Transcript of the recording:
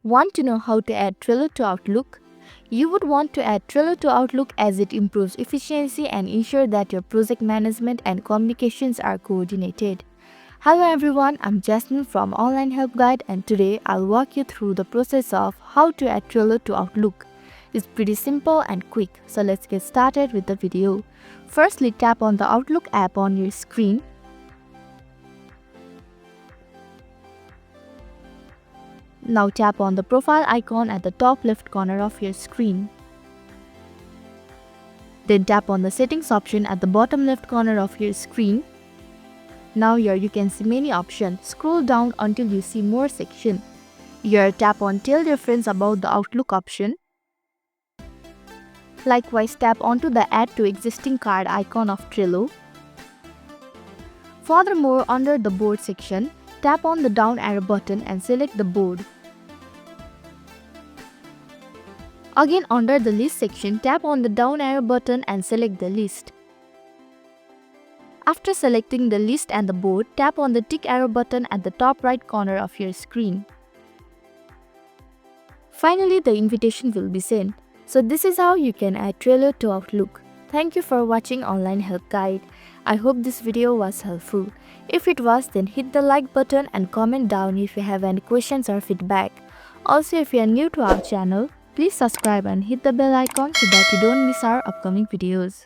Want to know how to add Trello to Outlook? You would want to add Trello to Outlook as it improves efficiency and ensure that your project management and communications are coordinated. Hello everyone, I'm Jasmine from Online Help Guide, and today I'll walk you through the process of how to add Trello to Outlook. It's pretty simple and quick, so let's get started with the video. Firstly, tap on the Outlook app on your screen. Now tap on the profile icon at the top left corner of your screen. Then tap on the settings option at the bottom left corner of your screen. Now here you can see many options. Scroll down until you see more section. Here tap on tell your friends about the Outlook option. Likewise, tap onto the add to existing card icon of Trello. Furthermore, under the board section, tap on the down arrow button and select the board. Again, under the list section, tap on the down arrow button and select the list. After selecting the list and the board, tap on the tick arrow button at the top right corner of your screen. Finally, the invitation will be sent. So this is how you can add Trello to Outlook. Thank you for watching Online Help Guide. I hope this video was helpful. If it was, then hit the like button and comment down if you have any questions or feedback. Also, if you are new to our channel, please subscribe and hit the bell icon so that you don't miss our upcoming videos.